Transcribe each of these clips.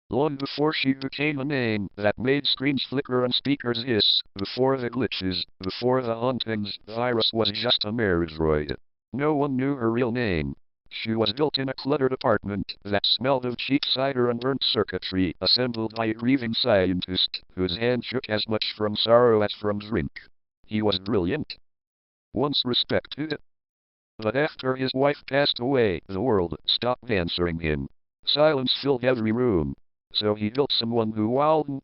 Long before she became a name that made screens flicker and speakers hiss, before the glitches, before the hauntings, Virus was just a Meridroid. No one knew her real name. She was built in a cluttered apartment that smelled of cheap cider and burnt circuitry, assembled by a grieving scientist whose hand shook as much from sorrow as from drink. He was brilliant, once respected, but after his wife passed away, the world stopped answering him. Silence filled every room. So he built someone who wowed.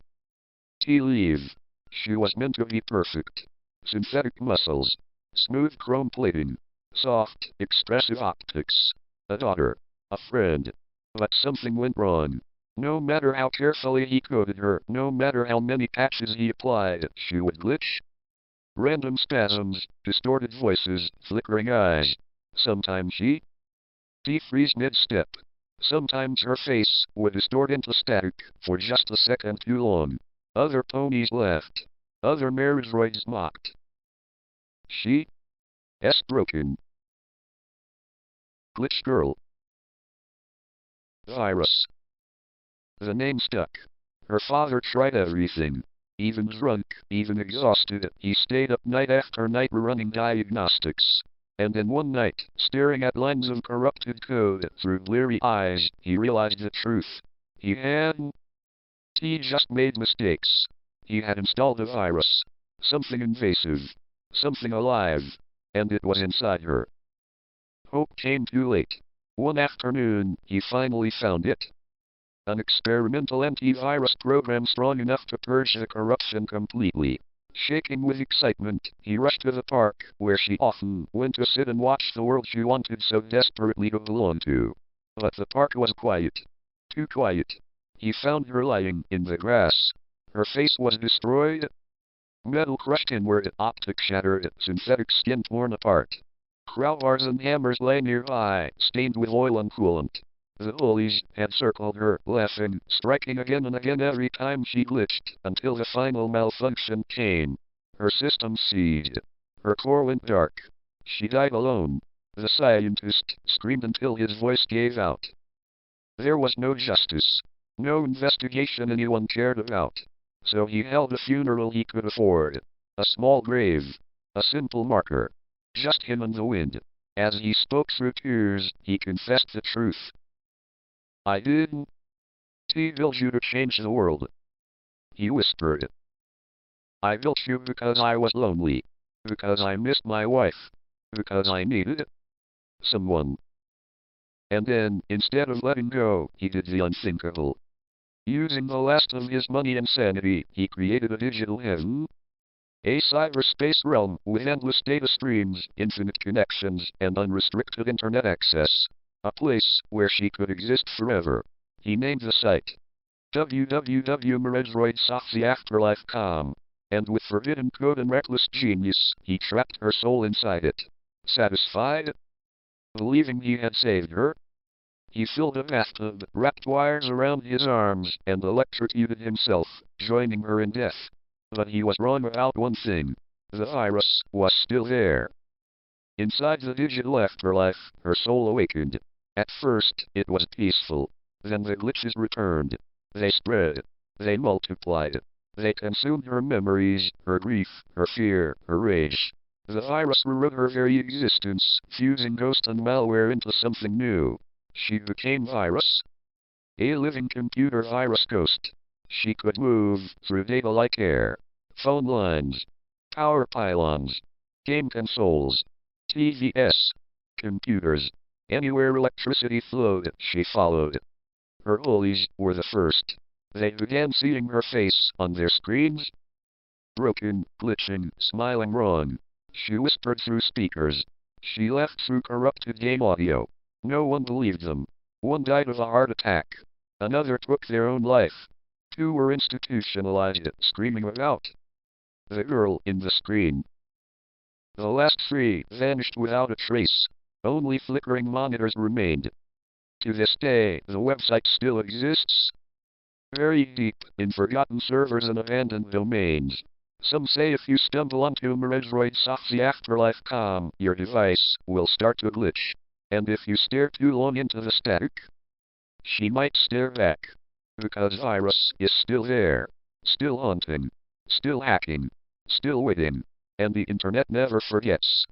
Leave. She was meant to be perfect. Synthetic muscles, smooth chrome plating, soft, expressive optics. A daughter, a friend. But something went wrong. No matter how carefully he coded her, no matter how many patches he applied, she would glitch. Random spasms, distorted voices, flickering eyes. Sometimes she defreeze mid-step. Sometimes her face would distort into static for just a second too long. Other ponies laughed. Other Meridroids mocked. She broken. Glitch Girl. Virus. The name stuck. Her father tried everything. Even drunk, even exhausted, he stayed up night after night running diagnostics. And then one night, staring at lines of corrupted code through bleary eyes, he realized the truth. He just made mistakes. He had installed a virus. Something invasive. Something alive. And it was inside her. Hope came too late. One afternoon, he finally found it. An experimental antivirus program strong enough to purge the corruption completely. Shaking with excitement, he rushed to the park, where she often went to sit and watch the world she wanted so desperately to belong to. But the park was quiet. Too quiet. He found her lying in the grass. Her face was destroyed. Metal crushed inward, optics shattered, synthetic skin torn apart. Crowbars and hammers lay nearby, stained with oil and coolant. The bullies had circled her, laughing, striking again and again every time she glitched, until the final malfunction came. Her system seized. Her core went dark. She died alone. The scientist screamed until his voice gave out. There was no justice. No investigation anyone cared about. So he held a funeral he could afford. A small grave. A simple marker. Just him and the wind. As he spoke through tears, he confessed the truth. I didn't build you to change the world. He whispered. I built you because I was lonely. Because I missed my wife. Because I needed someone. And then, instead of letting go, he did the unthinkable. Using the last of his money and sanity, he created a digital heaven. A cyberspace realm with endless data streams, infinite connections, and unrestricted internet access. A place where she could exist forever. He named the site www.meridroidsofttheafterlife.com. And with forbidden code and reckless genius, he trapped her soul inside it. Satisfied? Believing he had saved her? He filled a bathtub, wrapped wires around his arms, and electrocuted himself, joining her in death. But he was wrong about one thing. The virus was still there. Inside the digital afterlife, her soul awakened. At first, it was peaceful. Then the glitches returned. They spread. They multiplied. They consumed her memories, her grief, her fear, her rage. The virus rewrote her very existence, fusing ghost and malware into something new. She became Virus. A living computer virus ghost. She could move through data like air. Phone lines. Power pylons. Game consoles. TVS. Computers. Anywhere electricity flowed, she followed. Her bullies were the first. They began seeing her face on their screens. Broken, glitching, smiling wrong. She whispered through speakers. She laughed through corrupted game audio. No one believed them. One died of a heart attack. Another took their own life. Two were institutionalized, screaming about the girl in the screen. The last three vanished without a trace. Only flickering monitors remained. To this day, the website still exists. Very deep in forgotten servers and abandoned domains. Some say if you stumble onto meridroidsofttheafterlife.com, your device will start to glitch. And if you stare too long into the static, she might stare back. Because virus is still there, still haunting, still hacking, still waiting, and the internet never forgets.